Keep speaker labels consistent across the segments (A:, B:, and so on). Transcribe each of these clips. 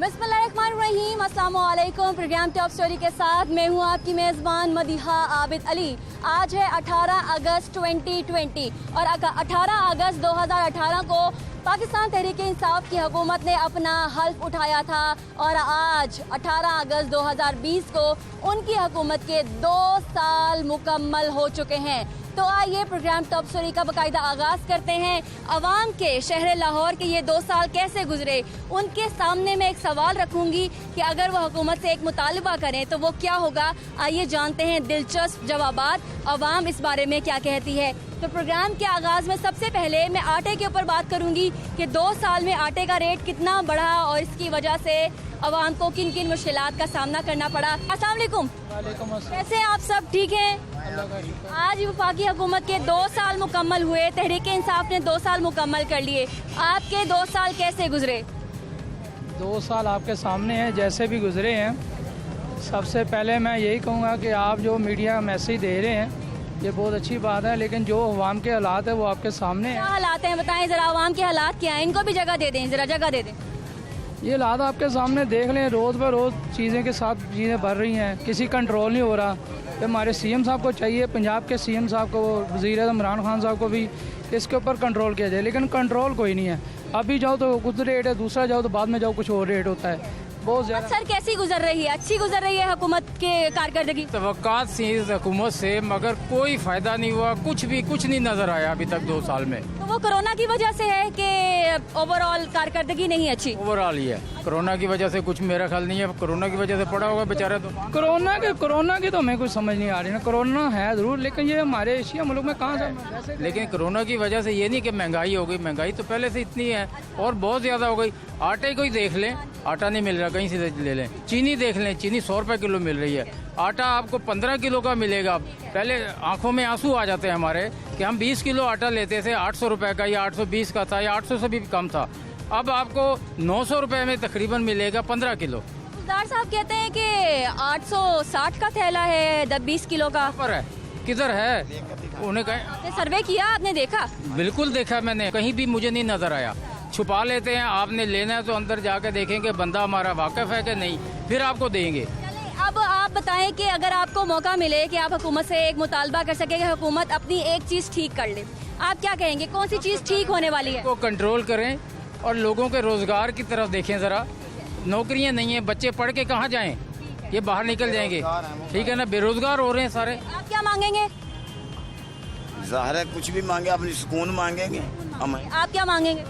A: बिस्मिल्लाहिर्रहमानिर्रहीम, अस्सलाम वालेकुम। प्रोग्राम टॉप स्टोरी के साथ मैं हूँ आपकी मेज़बान मदीहा आबिद अली। आज है 18 अगस्त 2020 और 18 अगस्त 2018 को पाकिस्तान तहरीक इंसाफ की हुकूमत ने अपना हल्फ उठाया था और आज 18 अगस्त 2020 को उनकी हुकूमत के 2 साल मुकम्मल हो चुके हैं। तो आइए प्रोग्राम टॉप स्टोरी का बाकायदा आगाज़ करते हैं। अवाम के शहर लाहौर के ये 2 साल कैसे गुजरे, उनके सामने मैं एक सवाल रखूंगी कि अगर वो हुकूमत से एक मुतालबा करें तो वो क्या होगा। आइए जानते हैं दिलचस्प जवाबात अवाम इस बारे में क्या कहती है। तो प्रोग्राम के आगाज़ में सबसे पहले मैं आटे के ऊपर बात करूंगी कि 2 साल में आटे का रेट कितना बढ़ा और इसकी वजह से अवाम को किन किन मुश्किलात का सामना करना पड़ा। अस्सलाम वालेकुम। कैसे आप सब ठीक हैं? आज वफाकी हुकूमत के 2 साल मुकम्मल हुए, तहरीक इंसाफ ने 2 साल मुकम्मल कर लिए। आपके 2 साल कैसे गुजरे?
B: 2 साल आपके सामने हैं, जैसे भी गुजरे हैं। सबसे पहले मैं यही कहूँगा कि आप जो मीडिया मैसेज दे रहे हैं ये बहुत अच्छी बात है, लेकिन जो अवाम के हालात है वो आपके सामने हैं।
A: क्या हालात हैं बताएं ज़रा, अवाम के हालात क्या हैं? इनको भी जगह दे दें, ज़रा जगह दे दें।
B: ये हालात आपके सामने देख लें, रोज़ ब रोज़ चीज़ें के साथ चीज़ें बढ़ रही हैं, किसी कंट्रोल नहीं हो रहा। तो हमारे सीएम साहब को चाहिए, पंजाब के सीएम साहब को, वज़ीर-ए-आज़म इमरान खान साहब को भी इसके ऊपर कंट्रोल किया जाए, लेकिन कंट्रोल कोई नहीं है। अभी जाओ तो कुछ रेट है, दूसरा जाओ तो बाद में जाओ कुछ और रेट होता है, बहुत ज़्यादा।
A: सर कैसी गुजर रही है? अच्छी गुजर रही है हुकूमत के कारकर्दगी?
C: तवक्कात थी इस हुकूमत से, मगर कोई फ़ायदा नहीं हुआ, कुछ नहीं नज़र आया अभी तक 2 साल में।
A: तो वो कोरोना की वजह से है कि ओवरऑल कारकर्दगी नहीं अच्छी?
C: ओवरऑल ही है, कोरोना की वजह से कुछ मेरा ख्याल नहीं है। कोरोना की वजह से पड़ा होगा बेचारा। तो
B: कोरोना की तो हमें कुछ समझ नहीं आ रही ना। कोरोना है ज़रूर, लेकिन ये हमारे एशिया मुल्क में कहाँ से।
C: लेकिन कोरोना की वजह से ये नहीं कि महंगाई हो गई, महंगाई तो पहले से इतनी है और बहुत ज़्यादा हो गई। आटे को ही देख लें, आटा नहीं मिल रहा, कहीं से ले लें। चीनी देख लें, चीनी 100 रुपये किलो मिल रही है, आटा आपको 15 किलो का मिलेगा। पहले आंखों में आंसू आ जाते हैं हमारे कि हम 20 किलो आटा लेते थे 800 रुपये का, या 820 का था, या 800 से भी कम था। अब आपको 900 रुपये में तकरीबन मिलेगा 15 किलो।
A: सरदार साहब कहते हैं कि 860 का थैला है 20 किलो का।
C: पर है, किधर है? उन्हें कहें
A: सर्वे किया, आपने देखा?
C: बिल्कुल देखा मैंने, कहीं भी मुझे नहीं नजर आया। छुपा लेते हैं, आपने लेना है तो अंदर जाके देखेंगे बंदा हमारा वाकिफ है कि नहीं, फिर आपको देंगे।
A: अब आप बताएं कि अगर आपको मौका मिले कि आप हुकूमत से एक मुतालबा कर सके कि हुकूमत अपनी एक चीज़ ठीक कर ले, आप क्या कहेंगे? कौन सी चीज़ ठीक होने वाली है?
C: को कंट्रोल करें और लोगों के रोजगार की तरफ देखें ज़रा। नौकरियां नहीं है, बच्चे पढ़ के कहाँ जाएं? ये बाहर निकल जाएंगे, ठीक है ना, बेरोजगार हो रहे हैं सारे।
A: आप क्या मांगेंगे?
D: ज़ाहिर है कुछ भी मांगे, अपनी सुकून मांगेंगे।
A: आप क्या मांगेंगे?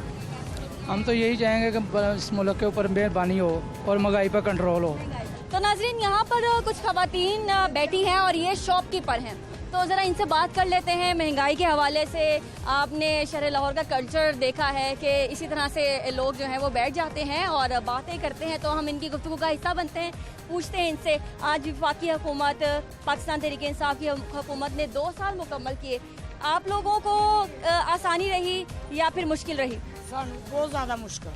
B: हम तो यही चाहेंगे कि इस मुल्क के ऊपर मेहरबानी हो और महंगाई पर कंट्रोल हो।
A: तो नाज़रीन, यहाँ पर कुछ खवातीन बैठी हैं और ये शॉपकीपर हैं, तो ज़रा इनसे बात कर लेते हैं। महंगाई के हवाले से आपने शहर लाहौर का कल्चर देखा है कि इसी तरह से लोग जो हैं वो बैठ जाते हैं और बातें करते हैं, तो हम इनकी गुफ्तगू का हिस्सा बनते हैं, पूछते हैं इनसे। आज वफाकी हुकूमत, पाकिस्तान तहरीक इंसाफ की हुकूमत ने 2 साल मुकम्मल किए। आप लोगों को आसानी रही या फिर मुश्किल रही?
E: बहुत ज़्यादा मुश्किल,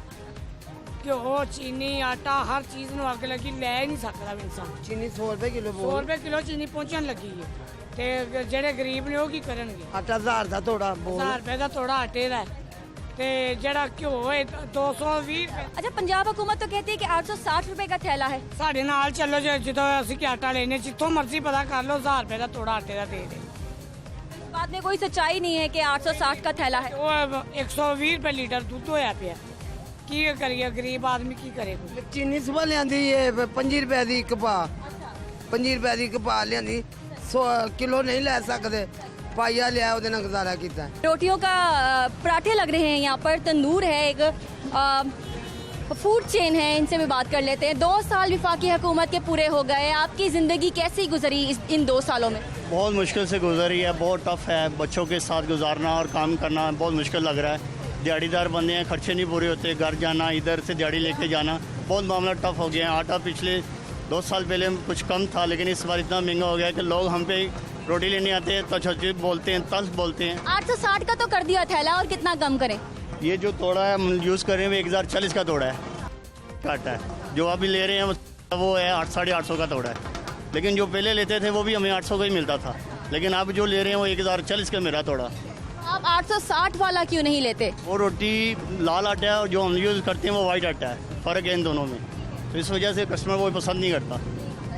E: घ्यो, चीनी, आटा, हर चीज़ ਨੂੰ ਅੱਗ ਲੱਗੀ, ਲੈ ਨਹੀਂ ਸਕਦਾ ਇਨਸਾਨ।
F: चीनी 100 रुपए किलो
E: 100 रुपए किलो चीनी पहुंचਣ ਲੱਗੀ ਹੈ ਤੇ ਜਿਹੜੇ ਗਰੀਬ ਨੇ ਉਹ ਕੀ ਕਰਨਗੇ?
F: आटा 1000 ਦਾ ਤੋੜਾ
E: 1000 ਰੁਪਏ ਦਾ ਤੋੜਾ ਆਟੇ ਦਾ ਤੇ ਜਿਹੜਾ ਘਿਓ ਹੈ 220 ਰੁਪਏ।
A: अच्छा, पंजाब हुकूमत तो कहती है कि 860 रुपए का थैला है।
E: ਸਾਡੇ ਨਾਲ ਚੱਲੋ, ਜਦੋਂ ਅਸੀਂ ਕਿ ਆਟਾ ਲੈਣੇ ਜਿੱਥੋਂ ਮਰਜ਼ੀ ਪਤਾ ਕਰ ਲਓ, 1000 ਰੁਪਏ ਦਾ ਤੋੜਾ ਆਟੇ ਦਾ ਦੇ ਦੇ।
A: बात में कोई सच्चाई नहीं है कि 860 का थैला है।
E: ਉਹ 120 ਰੁਪਏ ਲੀਟਰ ਦੁੱਧ ਹੋਇਆ ਪਿਆ, ਕੀ ਕਰੀਏ? ਗਰੀਬ ਆਦਮੀ ਕੀ ਕਰੇਗਾ?
F: चीनी सुबह लियांदी 25 रुपए दी कपा, 25 रुपए दी कपा लियांदी, 100 किलो नहीं ले सकते, पाइया लिया ਉਹਦੇ ਨਾਲ गुजारा किया।
A: रोटियों का पराठे लग रहे हैं यहाँ पर, तंदूर है, एक फूड चेन है, इनसे भी बात कर लेते हैं। 2 साल वफाकी हुकूमत के पूरे हो गए, आपकी ज़िंदगी कैसी गुजरी इन 2 सालों में?
G: बहुत मुश्किल से गुजरी है, बहुत टफ है। बच्चों के साथ गुजारना और काम करना बहुत मुश्किल लग रहा है। दिहाड़ीदार बंदे हैं, खर्चे नहीं पूरे होते, घर जाना, इधर से दिहाड़ी लेके जाना, बहुत मामला टफ हो गया है। आटा पिछले 2 साल पहले कुछ कम था, लेकिन इस बार इतना महंगा हो गया कि लोग हम पे रोटी लेने आते हैं तो छुच्छी बोलते हैं, तल्ख बोलते हैं।
A: 860 का तो कर दिया थैला, और कितना कम करें?
G: ये जो तोड़ा है हम यूज़ कर रहे हैं 1040 का तोड़ा है, घट है। जो अभी ले रहे हैं वो है 850 का तोड़ा है, लेकिन जो पहले लेते थे वो भी हमें 800 का ही मिलता था, लेकिन अब जो ले रहे हैं वो 1040 का मेरा तोड़ा।
A: आप 860 वाला क्यों नहीं लेते?
G: वो रोटी लाल आटा है और जो हम यूज़ करते हैं वो वाइट आटा है, फ़र्क है इन दोनों में। तो इस वजह से कस्टमर वो पसंद नहीं करता।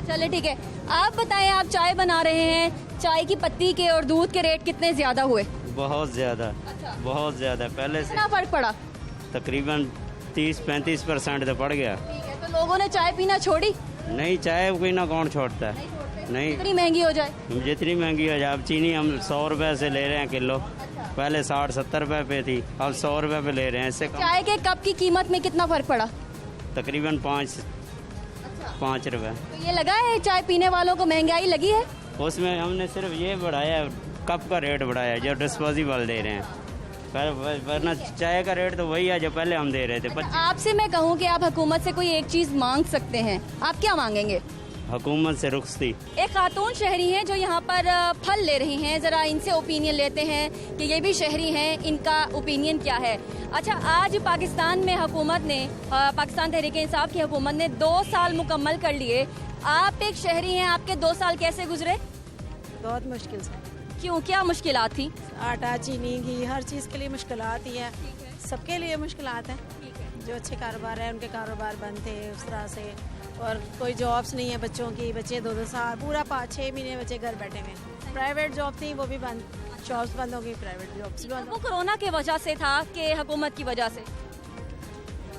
A: चलिए ठीक है, आप बताएं, आप चाय बना रहे हैं, चाय की पत्ती के और दूध के रेट कितने ज्यादा हुए?
H: बहुत ज़्यादा, बहुत ज़्यादा। पहले से
A: कितना फर्क पड़ा?
H: तकरीबन 30-35% तो पड़ गया।
A: ठीक है, तो लोगों ने चाय पीना छोड़ी?
H: नहीं, चाय कोई ना कौन छोड़ता है। नहीं,
A: इतनी महंगी हो जाए?
H: जितनी महंगी हो जाए। अब चीनी हम 100 रुपए से ले रहे हैं किलो, पहले 60-70 रुपए पे थी, अब 100 रुपए पे ले रहे हैं। इससे कम
A: चाय के कप की कीमत में कितना फर्क पड़ा?
H: तकरीबन 5 रुपए।
A: तो ये लगा है चाय पीने वालों को महंगाई लगी है?
H: उसमें हमने सिर्फ ये बढ़ाया है, कप का रेट बढ़ाया है जो डिस्पोजेबल दे रहे हैं। वरना चाय का रेट तो वही है जो पहले हम दे रहे थे।
A: आपसे मैं कहूँ कि आप हुकूमत से कोई एक चीज मांग सकते हैं, आप क्या मांगेंगे?
H: हुकूमत से रुखसती।
A: एक खातून शहरी हैं जो यहाँ पर फल ले रही हैं, जरा इनसे ओपिनियन लेते हैं कि ये भी शहरी हैं, इनका ओपिनियन क्या है। अच्छा, आज पाकिस्तान में हुकूमत ने, पाकिस्तान तहरीक इंसाफ की हुकूमत ने 2 साल मुकम्मल कर लिए। आप एक शहरी हैं, आपके 2 साल कैसे गुजरे?
I: बहुत मुश्किल से।
A: क्यों, क्या मुश्किलात थी?
I: आटा, चीनी, घी, हर चीज़ के लिए मुश्किलात ही है, सबके लिए मुश्किलात हैं। जो अच्छे कारोबार है उनके कारोबार बंद थे उस तरह से, और कोई जॉब्स नहीं है बच्चों की, बच्चे 2-2 साल पूरा 5-6 महीने बच्चे घर बैठे हुए। प्राइवेट जॉब थी वो भी बंद, शॉप्स बंद हो गई, प्राइवेट जॉब्स भी बंद।
A: वो कोरोना की वजह से था कि हुकूमत की वजह से?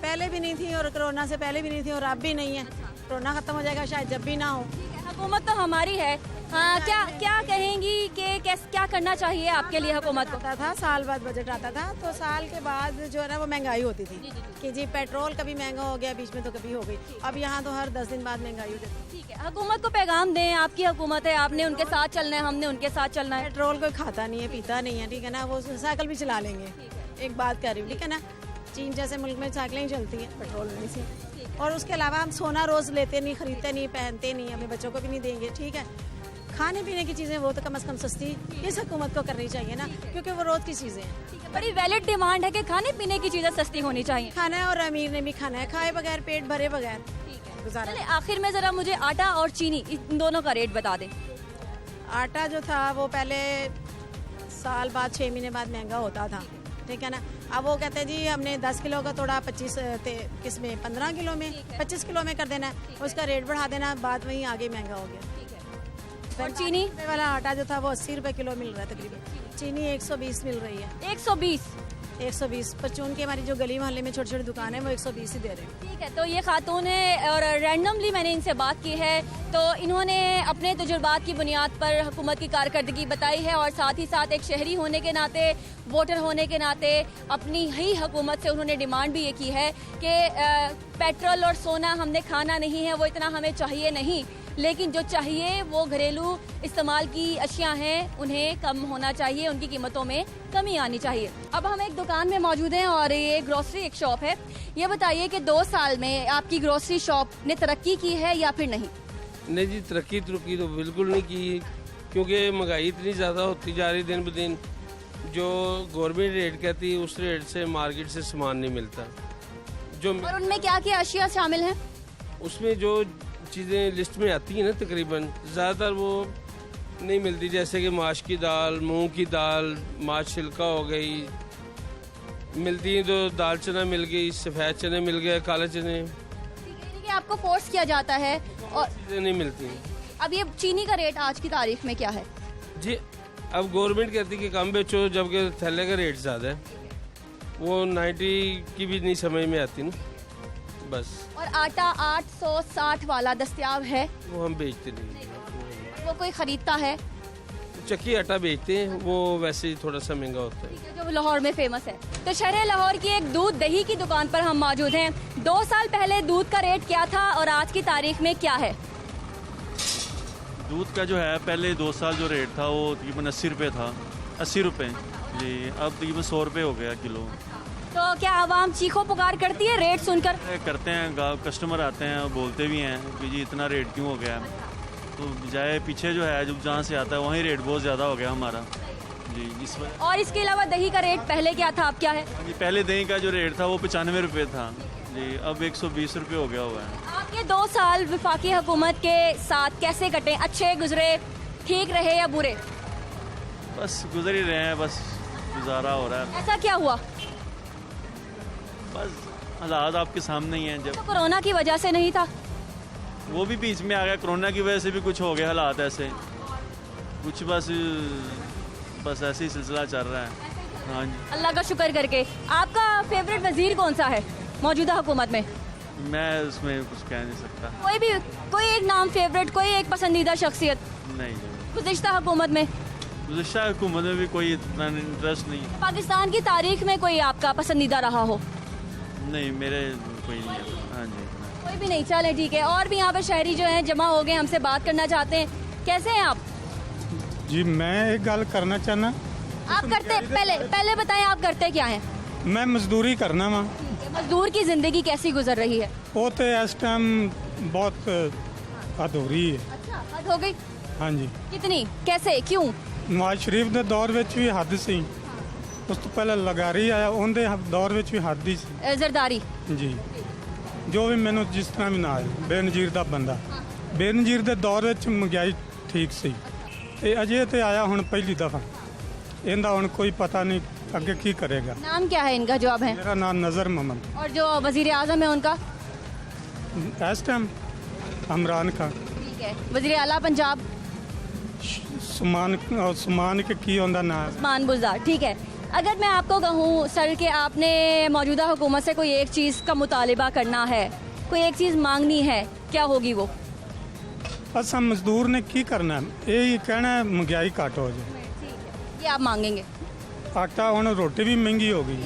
I: पहले भी नहीं थी और कोरोना से पहले भी नहीं थी और अब भी नहीं है। कोरोना खत्म हो जाएगा शायद जब भी ना हो।
A: हुकूमत तो हमारी है। हाँ, क्या कहेंगी कि क्या करना चाहिए आपके लिए हुकूमत को?
I: आता था साल बाद बजट आता था, तो साल के बाद जो है ना वो महंगाई होती थी कि जी पेट्रोल कभी महंगा हो गया, बीच में तो कभी हो गई। अब यहाँ तो हर 10 दिन बाद महंगाई हो जाती है।
A: ठीक है, हुकूमत को पैगाम दें, आपकी हुकूमत है, आपने उनके साथ चलना है, हमने उनके साथ चलना है।
I: पेट्रोल कोई खाता नहीं है, पीता नहीं है, ठीक है ना, वो साइकिल भी चला लेंगे। एक बात कर रही हूँ, ठीक है ना, चीन जैसे मुल्क में साइकिलें चलती हैं, पेट्रोल नहीं से। और उसके अलावा हम सोना रोज़ लेते नहीं, खरीदते नहीं, पहनते नहीं, अपने बच्चों को भी नहीं देंगे, ठीक है। खाने पीने की चीज़ें वो तो कम से कम सस्ती इस हुकूमत को करनी चाहिए ना, क्योंकि वो रोज़ की चीज़ें हैं।
A: बड़ी वैलिड डिमांड है कि खाने पीने की चीज़ें सस्ती होनी चाहिए।
I: खाना है और अमीर ने भी खाना है, खाए बगैर पेट भरे बगैर गुजारा।
A: चलिए, आखिर में ज़रा मुझे आटा और चीनी इन दोनों का रेट बता दें।
I: आटा जो था वो पहले साल बाद 6 महीने बाद महंगा होता था, ठीक है ना। अब वो कहते हैं जी हमने 10 किलो का तोड़ा 25 किसमें 15 किलो में 25 किलो में कर देना है, उसका रेट बढ़ा देना, बाद वहीं आगे महंगा हो गया।
A: और चीनी
I: वाला आटा जो था वो 80 रुपए किलो मिल रहा है तकरीबन, चीनी 120 मिल रही है।
A: 120?
I: परचून की हमारी जो गली मोहल्ले में छोटी छोटी दुकान है वो 120 ही दे रहे हैं।
A: ठीक है, तो ये खातून है और रैंडमली मैंने इनसे बात की है, तो इन्होंने अपने तजुर्बात की बुनियाद पर हुकूमत की कारकर्दगी बताई है और साथ ही साथ एक शहरी होने के नाते, वोटर होने के नाते अपनी ही हुकूमत से उन्होंने डिमांड भी ये की है कि पेट्रोल और सोना हमने खाना नहीं है, वो इतना हमें चाहिए नहीं, लेकिन जो चाहिए वो घरेलू इस्तेमाल की अशिया हैं, उन्हें कम होना चाहिए, उनकी कीमतों में कमी आनी चाहिए। अब हम एक दुकान में मौजूद हैं और ये ग्रोसरी एक शॉप है। ये बताइए कि 2 साल में आपकी ग्रोसरी शॉप ने तरक्की की है या फिर नहीं?
J: नहीं जी, तरक्की तो बिल्कुल नहीं की, क्योंकि महंगाई इतनी ज़्यादा होती जा रही दिन ब दिन। जो गवर्नमेंट रेट कहती है उस रेट से मार्केट से सामान नहीं मिलता। जो
A: और उनमें क्या क्या अशिया शामिल हैं?
J: उसमें जो चीज़ें लिस्ट में आती हैं ना तकरीबन ज़्यादातर वो नहीं मिलती, जैसे कि माश की दाल, मूंग की दाल, माश छिलका हो गई, मिलती हैं तो दाल चना मिल गई, सफ़ेद चने मिल गए, काले चने।
A: ठीक है, आपको फोर्स किया जाता है और
J: चीज़ें नहीं मिलती हैं।
A: अब ये चीनी का रेट आज की तारीख में क्या है?
J: जी, अब गवर्नमेंट कहती है कि कम बेचो, जबकि थैले का रेट ज़्यादा है, वो 90 की भी नहीं समझ में आती ना बस।
A: और आटा 860 वाला दस्तयाब है?
J: वो हम बेचते नहीं,
A: वो कोई खरीदता है?
J: चक्की आटा बेचते हैं, वो वैसे ही थोड़ा सा महंगा होता है।
A: जो लाहौर में फेमस है। तो शहर लाहौर की एक दूध दही की दुकान पर हम मौजूद हैं। 2 साल पहले दूध का रेट क्या था और आज की तारीख में क्या है?
K: दूध का जो है पहले 2 साल जो रेट था वो तकरीबन 80 रुपये था, 80 रुपये जी, अब तकरीबन 100 रुपये हो गया किलो।
A: तो क्या आवाम चीखो पुकार करती है रेट सुनकर?
K: करते हैं, कस्टमर आते हैं बोलते भी हैं कि जी इतना रेट क्यों हो गया है, तो बजाय पीछे जो है जब जहाँ से आता है वहीं रेट बहुत ज़्यादा हो गया हमारा जी, इस वजह।
A: और इसके अलावा दही का रेट पहले क्या था, अब क्या है?
K: जी, पहले दही का जो रेट था वो 95 रुपये था जी, अब 120 रुपये हो गया हुआ है।
A: आप ये 2 साल वफाकी हुकूमत के साथ कैसे कटे? अच्छे गुजरे, ठीक रहे या बुरे?
K: बस गुजर ही रहे हैं, बस गुजारा हो रहा है।
A: ऐसा क्या हुआ?
K: बस हालात आपके सामने ही हैं। जब
A: तो कोरोना की वजह से नहीं था?
K: वो भी बीच में आ गया, कोरोना की वजह से भी कुछ हो गया हालात ऐसे कुछ, बस ऐसे ही सिलसिला चल रहा है। हाँ जी,
A: अल्लाह का शुक्र करके। आपका फेवरेट वजीर कौन सा है मौजूदा हुकूमत में?
K: मैं उसमें कुछ कह नहीं सकता।
A: कोई एक नाम फेवरेट, कोई एक पसंदीदा शख्सियत
K: नहीं,
A: गुज़िश्ता हुकूमत में?
K: गुज़िश्ता हुकूमत में भी कोई इतना इंटरेस्ट नहीं है।
A: पाकिस्तान की तारीख में कोई आपका पसंदीदा रहा हो?
K: नहीं, मेरे कोई नहीं है। हाँ जी,
A: कोई भी नहीं, चले ठीक है। और भी यहाँ पे शहरी जो हैं जमा हो गए, हमसे बात करना चाहते हैं। कैसे हैं आप?
L: जी मैं एक गल करना चाहना।
A: आप करते पहले बताएं, आप करते क्या हैं?
L: मैं मजदूरी करना वा।
A: मजदूर की जिंदगी कैसी गुजर रही है?
L: वो तो इस टाइम बहुत हद हो रही है।
A: अच्छा, हद हो गई?
L: हाँ जी।
A: कितनी, कैसे, क्यों?
L: नवाज शरीफ के दौर में भी हद सी, उस तो पहले लगारी आया, उनके दौर में भी हद ही सी।
A: जरदारी
L: जी, जो भी मैनू जिस तरह भी ना आए, बेनजीर का बंदा। बेनजीर के दौर में महंगाई ठीक सी, अजे तो आया हूँ पहली दफा, इनका हूँ कोई पता नहीं अगे की करेगा।
A: नाम क्या है इनका, जवाब है?
L: मेरा नाम नज़र मोहम्मद।
A: और जो वजीर आजम है उनका?
L: इस टाइम इमरान खान।
A: ठीक है। वजीर आला पंजाब?
L: सुमान के की उनका नाम?
A: उस्मान बुज़दार। ठीक है। अगर मैं आपको कहूँ सर कि आपने मौजूदा हुकूमत से कोई एक चीज़ का मुतालिबा करना है, कोई एक चीज़ मांगनी है, क्या होगी वो?
L: असा मजदूर ने की करना है, यही कहना है महंगाई घट हो जाए।
A: ये आप मांगेंगे?
L: आटा हूँ, रोटी भी महंगी हो गई,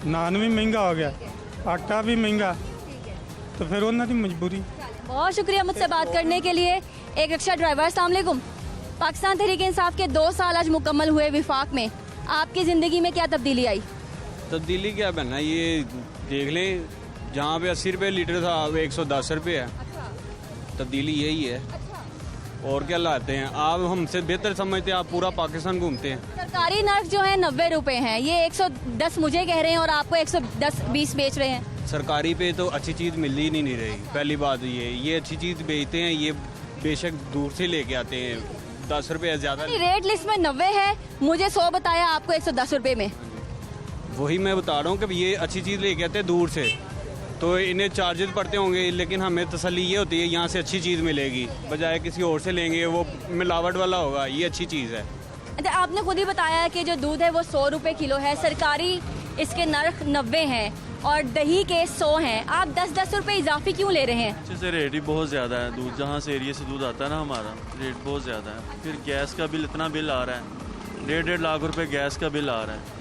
L: नान भी महंगा हो गया, आटा भी महंगा, तो फिर उन्होंने मजबूरी।
A: बहुत शुक्रिया मुझसे बात करने के लिए। एक रिक्शा ड्राइवर, अस्सलाम वालेकुम। पाकिस्तान तहरीक इंसाफ के 2 साल आज मुकम्मल हुए विफाक में, आपकी ज़िंदगी में क्या तब्दीली आई?
M: तब्दीली क्या बनना, ये देख लें, जहाँ पे 80 रुपये लीटर था अब 110 रुपये है। तब्दीली यही है। और क्या लाते हैं आप? हमसे बेहतर समझते हैं, आप पूरा पाकिस्तान घूमते हैं।
A: सरकारी नर्क जो है 90 रुपए हैं, ये 110 मुझे कह रहे हैं और आपको 110-20 बेच रहे हैं।
M: सरकारी पे तो अच्छी चीज़ मिल ही नहीं रही। पहली बात ये अच्छी चीज़ बेचते हैं, ये बेशक दूर से लेके आते हैं, 10 रुपये ज़्यादा।
A: रेट लिस्ट में 90 है, मुझे 100 बताया, आपको 110 रुपए में।
M: वही मैं बता रहा हूँ कि ये अच्छी चीज़ लेके आते हैं दूर से, तो इन्हें चार्जेस पड़ते होंगे, लेकिन हमें तसल्ली ये होती है यहाँ से अच्छी चीज़ मिलेगी, बजाय किसी और से लेंगे वो मिलावट वाला होगा। ये अच्छी चीज़ है।
A: अच्छा, आपने खुद ही बताया कि जो दूध है वो 100 रुपये किलो है, सरकारी इसके नर्ख 90 हैं और दही के 100 हैं। आप 10-10 रुपये इजाफी क्यों ले रहे हैं?
K: अच्छे से रेट ही बहुत ज़्यादा है। दूध जहाँ से एरिया से दूध आता है ना हमारा, रेट बहुत ज़्यादा है। फिर गैस का बिल, इतना बिल आ रहा है, 1.5 लाख रुपए गैस का बिल आ रहा है।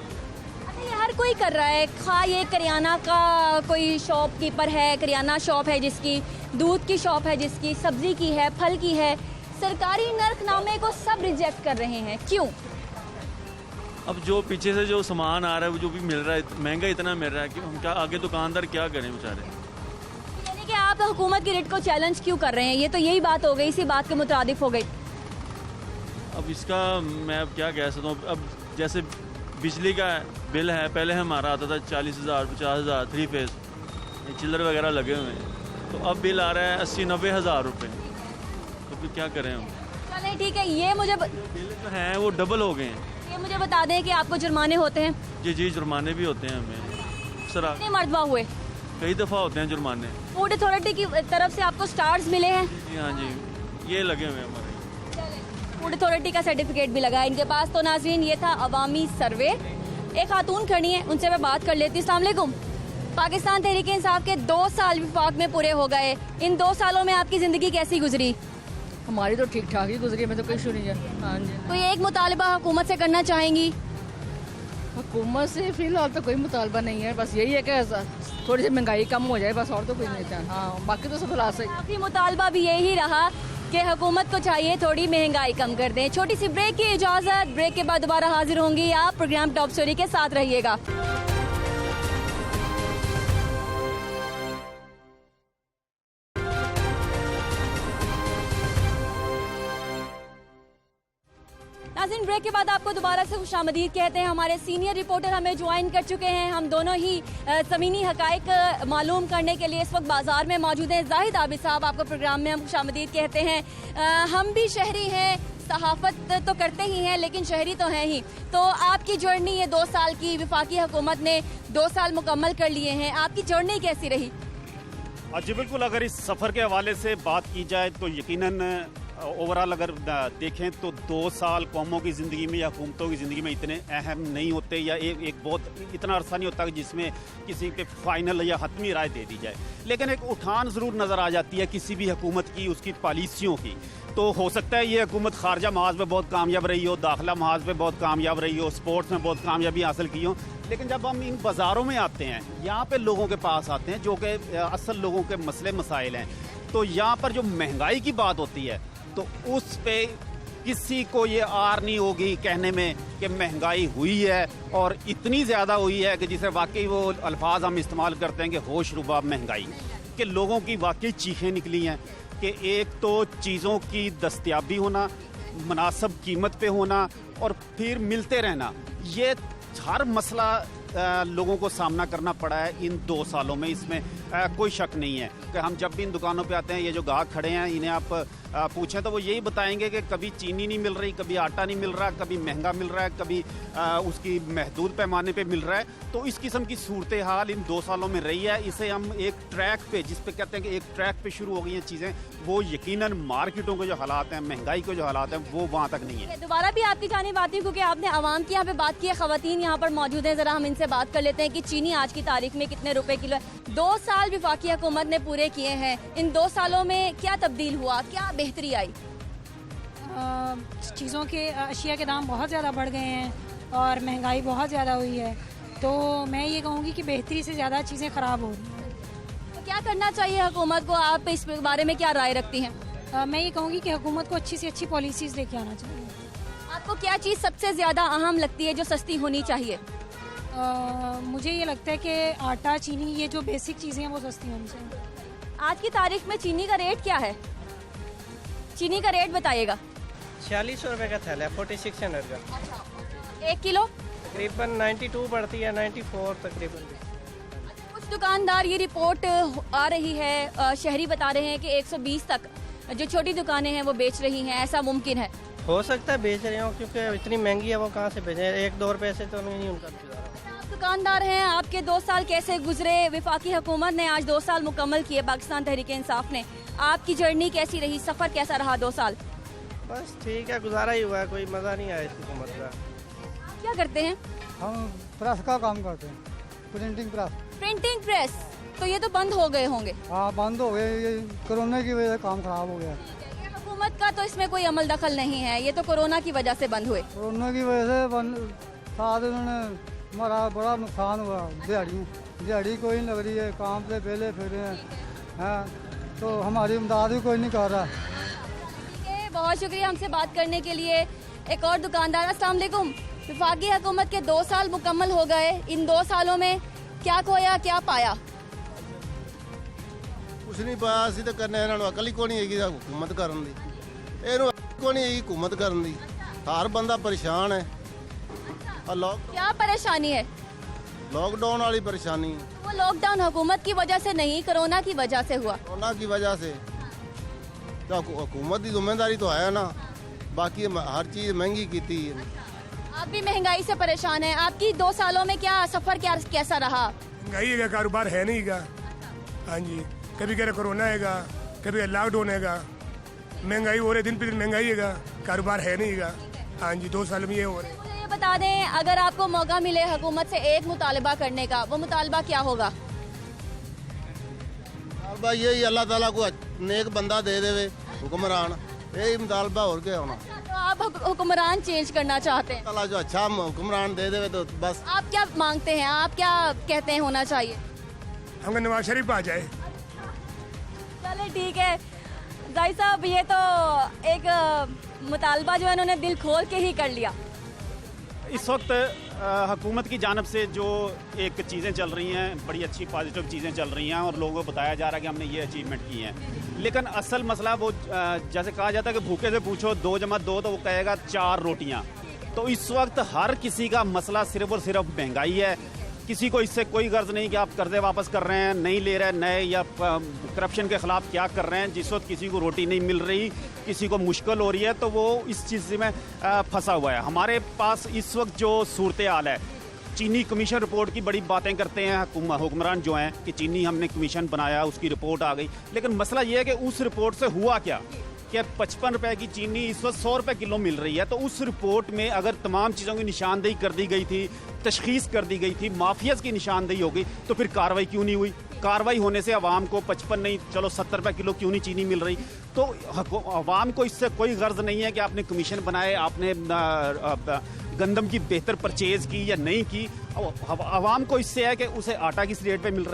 A: ये हर कोई कर रहा है। खा ये करियाना का कोई शॉपकीपर है, करियाना शॉप है जिसकी, दूध की शॉप है जिसकी, सब्जी की है, फल की है, सरकारी नर्खनामे को सब रिजेक्ट कर रहे हैं, क्यों?
K: अब जो पीछे से जो सामान आ रहा है, वो जो भी मिल रहा है, महंगा इतना मिल रहा है कि हम क्या आगे दुकानदार क्या करें बेचारे।
A: यानी कि आप हुकूमत की रेट को चैलेंज क्यों कर रहे हैं? ये तो यही बात हो गई, इसी बात के मुताबिक हो गई।
K: अब इसका मैं अब क्या कह सकता हूँ। अब जैसे बिजली का बिल है, पहले हमारा आता था 40,000 50,000 3 फेज, चिल्लर वगैरह लगे हुए हैं, तो अब बिल आ रहा है 80-90 हज़ार रुपये। तो फिर क्या करें हम?
A: चलें ठीक है। ये मुझे
K: बिल जो हैं वो डबल हो गए हैं।
A: ये मुझे बता दें कि आपको जुर्माने होते हैं?
K: जी, जुर्माने भी होते हैं हमें। सर
A: कितने मरतबा हुए?
K: कई दफ़ा होते हैं जुर्माने।
A: फूड अथॉरिटी की तरफ से आपको स्टार्स मिले हैं?
K: जी हाँ जी, ये लगे हुए हैं हमारे।
A: फूड अथॉरिटी का सर्टिफिकेट भी लगा है इनके पास। तो नाज़रीन, ये था अवामी सर्वे। एक खातून खड़ी है, उनसे मैं बात कर लेती हूँ। अस्सलाम वालेकुम। पाकिस्तान तहरीक इंसाफ के 2 साल विफाक में पूरे हो गए। इन 2 सालों में आपकी ज़िंदगी कैसी गुजरी?
B: हमारी तो ठीक ठाक ही गुजरी, मैं तो कोई इशू नहीं है। हाँ जी।
A: कोई एक मुतालबा हुकूमत से करना चाहेंगी?
B: हुकूमत से फिलहाल तो कोई मुतालबा नहीं है, बस यही है कि थोड़ी सी महंगाई कम हो जाए, बस, और तो कुछ नहीं चाहता। हाँ, बाकी तो सब फिलहाल से
A: काफ़ी मुतालबा भी यही रहा कि हुकूमत को चाहिए थोड़ी महंगाई कम कर दें। छोटी सी ब्रेक की इजाज़त, ब्रेक के बाद दोबारा हाजिर होंगी। आप प्रोग्राम टॉप स्टोरी के साथ रहिएगा। नाज़रीन, ब्रेक के बाद आपको दोबारा से खुशामदीद कहते हैं। हमारे सीनियर रिपोर्टर हमें ज्वाइन कर चुके हैं। हम दोनों ही ज़मीनी हकाइक मालूम करने के लिए इस वक्त बाजार में मौजूद हैं। जाहिद आबिद साहब, आपको प्रोग्राम में हम खुशामदीद कहते हैं। हम भी शहरी हैं, सहाफत तो करते ही हैं लेकिन शहरी तो हैं ही, तो आपकी जर्नी ये 2 साल की वफाकी हुकूमत ने 2 साल मुकम्मल कर लिए हैं, आपकी जर्नी कैसी रही?
N: जी बिल्कुल, अगर इस सफ़र के हवाले से बात की जाए तो यकीनन ओवरऑल अगर देखें तो 2 साल कौमों की ज़िंदगी में या हुकूमतों की ज़िंदगी में इतने अहम नहीं होते, या एक बहुत इतना अरसा नहीं होता जिसमें किसी पे फाइनल या हतमी राय दे दी जाए। लेकिन एक उठान ज़रूर नज़र आ जाती है किसी भी हुकूमत की, उसकी पॉलिसियों की। तो हो सकता है ये हुकूमत खारजा महाज में बहुत कामयाब रही हो, दाखिला महाज में बहुत कामयाब रही हो, स्पोर्ट्स में बहुत कामयाबी हासिल की हो, लेकिन जब हम इन बाज़ारों में आते हैं, यहाँ पे लोगों के पास आते हैं जो कि असल लोगों के मसले मसाइल हैं, तो यहाँ पर जो महंगाई की बात होती है तो उस पे किसी को ये आर नहीं होगी कहने में कि महंगाई हुई है और इतनी ज़्यादा हुई है कि जिसे वाकई वो अल्फाज हम इस्तेमाल करते हैं कि होश रुबा महंगाई, कि लोगों की वाकई चीखें निकली हैं कि एक तो चीज़ों की दस्तयाबी होना, मुनासिब कीमत पे होना और फिर मिलते रहना, ये हर मसला लोगों को सामना करना पड़ा है इन 2 सालों में। इसमें कोई शक नहीं है कि हम जब भी इन दुकानों पे आते हैं, ये जो गाहक खड़े हैं इन्हें आप पूछें तो वो यही बताएंगे कि कभी चीनी नहीं मिल रही, कभी आटा नहीं मिल रहा, कभी महंगा मिल रहा है, कभी उसकी महदूद पैमाने पे मिल रहा है। तो इस किस्म की सूरत हाल इन 2 सालों में रही है। इसे हम एक ट्रैक पे, जिस पे कहते हैं कि एक ट्रैक पे शुरू हो गई हैं चीज़ें, वो यकीनन मार्केटों के जो हालात हैं, महंगाई के जो हालात हैं, वो वहाँ तक नहीं है।
A: दोबारा भी आपकी जानिब आती हूँ क्योंकि आपने आवाम की यहाँ पे बात की है, ख़वातीन यहाँ पर मौजूद हैं, ज़रा हम इनसे बात कर लेते हैं कि चीनी आज की तारीख में कितने रुपए किलो है। 2 साल वफाकी हुकूमत ने पूरे किए हैं, इन 2 सालों में क्या तब्दील हुआ, क्या बेहतरी आई?
O: चीज़ों के अशिया के दाम बहुत ज़्यादा बढ़ गए हैं और महंगाई बहुत ज़्यादा हुई है, तो मैं ये कहूँगी कि बेहतरी से ज़्यादा चीज़ें ख़राब हो रही हैं।
A: तो क्या करना चाहिए हुकूमत को, आप इस बारे में क्या राय रखती हैं?
O: मैं ये कहूँगी कि हुकूमत को अच्छी से अच्छी पॉलिसीज़ लेके आना चाहिए।
A: आपको क्या चीज़ सबसे ज़्यादा अहम लगती है जो सस्ती होनी चाहिए?
O: मुझे ये लगता है कि आटा, चीनी, ये जो बेसिक चीज़ें हैं वो सस्ती होनी चाहिए।
A: आज की तारीख में चीनी का रेट क्या है? चीनी का रेट बताइएगा।
P: 46 रुपए का थैला है, 4600 का।
A: 1 किलो
P: तकरीबन 92 पड़ती है, 94 तकरीबन।
A: कुछ दुकानदार, ये रिपोर्ट आ रही है, शहरी बता रहे हैं कि 120 तक जो छोटी दुकानें हैं वो बेच रही हैं, ऐसा मुमकिन है?
P: हो सकता है बेच रहे हो, क्योंकि इतनी महंगी है, वो कहाँ से बेचें, 1-2 रुपए से तो नहीं उनका गुजारा।
A: आप दुकानदार हैं, आपके 2 साल कैसे गुजरे? वफाकी हुकूमत ने आज 2 साल मुकम्मल किए, पाकिस्तान तहरीक इंसाफ ने, आपकी जर्नी कैसी रही, सफ़र कैसा रहा 2 साल?
P: बस ठीक है, गुजारा ही हुआ है, कोई मज़ा नहीं आया इस हुकूमत का।
A: क्या करते हैं?
Q: हम प्रेस का काम करते हैं, प्रिंटिंग प्रेस।
A: प्रिंटिंग प्रेस, तो ये तो बंद हो गए होंगे?
Q: हाँ, बंद हो गए, ये कोरोना की वजह से काम खराब हो गया।
A: हुकूमत का तो इसमें कोई अमल दखल नहीं है, ये तो कोरोना की वजह से बंद हुए।
Q: कोरोना की वजह से बंद, साथ उन्होंने हमारा बड़ा नुकसान हुआ। दिहाड़ी कोई नहीं लग रही है, काम से पहले फिर हैं, तो हमारी इमदाद भी कोई नहीं कर रहा।
A: ठीक है, बहुत शुक्रिया हमसे बात करने के लिए। एक और दुकानदार, अस्सलाम वालेकुम। वफाकी हुकूमत के 2 साल मुकम्मल हो गए, इन 2 सालों में क्या खोया, क्या पाया?
R: कुछ नहीं पाया, ਅਸੀਂ ਤਾਂ ਕਰਨੇ ਇਹਨਾਂ ਨੂੰ ਅਕਲ ਹੀ ਕੋਈ ਨਹੀਂ ਹੈਗੀ ਹੁਕੂਮਤ ਕਰਨ ਦੀ, ਇਹਨੂੰ ਕੋਈ ਨਹੀਂ ਹੈਗੀ ਹੁਕੂਮਤ ਕਰਨ ਦੀ, ਹਰ ਬੰਦਾ ਪਰੇਸ਼ਾਨ ਹੈ।
A: क्या परेशानी है?
R: लॉकडाउन वाली परेशानी।
A: वो लॉकडाउन हुकूमत की वजह से नहीं, कोरोना की वजह से हुआ।
R: कोरोना की वजह से तो हुकूमत की जिम्मेदारी तो है ना, बाकी हर चीज़ महंगी की थी।
A: आप भी महंगाई से परेशान हैं, आपकी 2 सालों में क्या सफ़र कैसा रहा?
S: महंगाई का कारोबार है नहीं का, हाँ जी, कभी कह रहे कोरोना हैगा, कभी लॉकडाउन हैगा, महंगाई हो रही, दिन पे दिन महंगाई हैगा, कारोबार है नहीं का। हाँ जी, 2 साल में ये हो रहा है।
A: मुझे ये बता दें, अगर आपको मौका मिले हुकूमत से एक मुतालबा करने का, वो मुतालबा क्या होगा?
R: मुतालबा यही अल्लाह ताला को नेक बंदा दे देवे हुक्मरान, यही मुतालबा और क्या होना।
A: तो आप हुक्मरान चेंज करना चाहते हैं?
R: अल्लाह जो अच्छा हुक्मरान दे देवे तो बस।
A: आप क्या मांगते हैं, आप क्या कहते हैं होना चाहिए?
S: हमको नवाज शरीफ आ जाए।
A: चले ठीक है जाई साहब, ये तो एक मुतालबा जो है उन्होंने दिल खोल के ही कर लिया।
N: इस वक्त हुकूमत की जानब से जो एक चीज़ें चल रही हैं, बड़ी अच्छी पॉजिटिव चीज़ें चल रही हैं और लोगों को बताया जा रहा है कि हमने ये अचीवमेंट की हैं, लेकिन असल मसला वो जैसे कहा जाता है कि भूखे से पूछो 2 + 2 तो वो कहेगा 4 रोटियां। तो इस वक्त हर किसी का मसला सिर्फ और सिर्फ महंगाई है, किसी को इससे कोई गर्ज नहीं कि आप कर्जे वापस कर रहे हैं, नहीं ले रहे हैं नए, या करप्शन के खिलाफ क्या कर रहे हैं। जिस वक्त किसी को रोटी नहीं मिल रही, किसी को मुश्किल हो रही है, तो वो इस चीज़ में फंसा हुआ है। हमारे पास इस वक्त जो सूरत हाल है, चीनी कमीशन रिपोर्ट की बड़ी बातें करते हैं हुक्मरान जो हैं कि चीनी हमने कमीशन बनाया, उसकी रिपोर्ट आ गई, लेकिन मसला ये है कि उस रिपोर्ट से हुआ क्या कि 55 रुपए की चीनी इस वक्त 100 रुपए किलो मिल रही है। तो उस रिपोर्ट में अगर तमाम चीज़ों की निशानदेही कर दी गई थी, तशखीस कर दी गई थी, माफियाज की निशानदेही हो गई, तो फिर कार्रवाई क्यों नहीं हुई? कार्रवाई होने से आवाम को 55 नहीं, चलो 70 रुपए किलो क्यों नहीं चीनी मिल रही? तो आवाम को इससे कोई गर्ज नहीं है कि आपने कमीशन बनाए, आपने गंदम की बेहतर परचेज की या नहीं की। आवाम को इससे है कि उसे आटा किस रेट पे मिल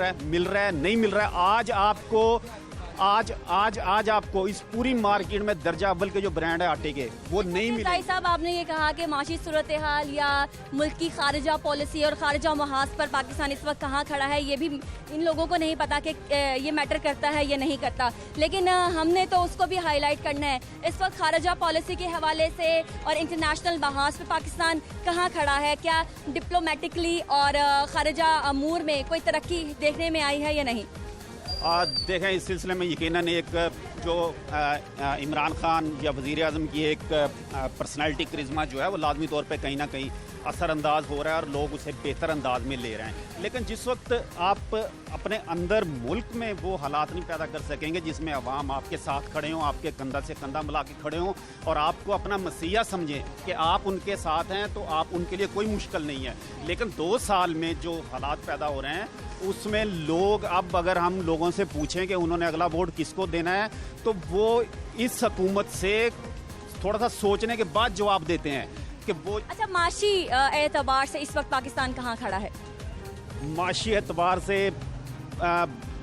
N: रहा है, नहीं मिल रहा है। आज आपको इस पूरी मार्केट में दर्जा अव्वल के जो ब्रांड है आटे के, वो नहीं मिले।
A: ताई साहब, आपने ये कहा कि माशी सूरत हाल या मुल्क की खारिजा पॉलिसी और खारिजा महाज पर पाकिस्तान इस वक्त कहाँ खड़ा है, ये भी इन लोगों को नहीं पता कि ये मैटर करता है या नहीं करता, लेकिन हमने तो उसको भी हाईलाइट करना है। इस वक्त खारिजा पॉलिसी के हवाले से और इंटरनेशनल महाज पर पाकिस्तान कहाँ खड़ा है? क्या डिप्लोमेटिकली और खारिजा अमूर में कोई तरक्की देखने में आई है या नहीं?
N: देखें, इस सिलसिले में यकीनन एक जो इमरान खान या वज़ीर आज़म की एक पर्सनैलिटी करिश्मा जो है वो लाजमी तौर पे कहीं ना कहीं असरअंदाज हो रहा है और लोग उसे बेहतर अंदाज में ले रहे हैं। लेकिन जिस वक्त आप अपने अंदर मुल्क में वो हालात नहीं पैदा कर सकेंगे जिसमें अवाम आपके साथ खड़े हों, आपके कंधा से कंधा मिला के खड़े हों और आपको अपना मसीहा समझें कि आप उनके साथ हैं, तो आप उनके लिए कोई मुश्किल नहीं है। लेकिन 2 साल में जो हालात पैदा हो रहे हैं उसमें लोग, अब अगर हम लोगों से पूछें कि उन्होंने अगला वोट किसको देना है, तो वो इस हुकूमत से थोड़ा सा सोचने के बाद जवाब देते हैं कि वो।
A: अच्छा, माशी एतबार से इस वक्त पाकिस्तान कहाँ खड़ा है?
N: माशी एतबार से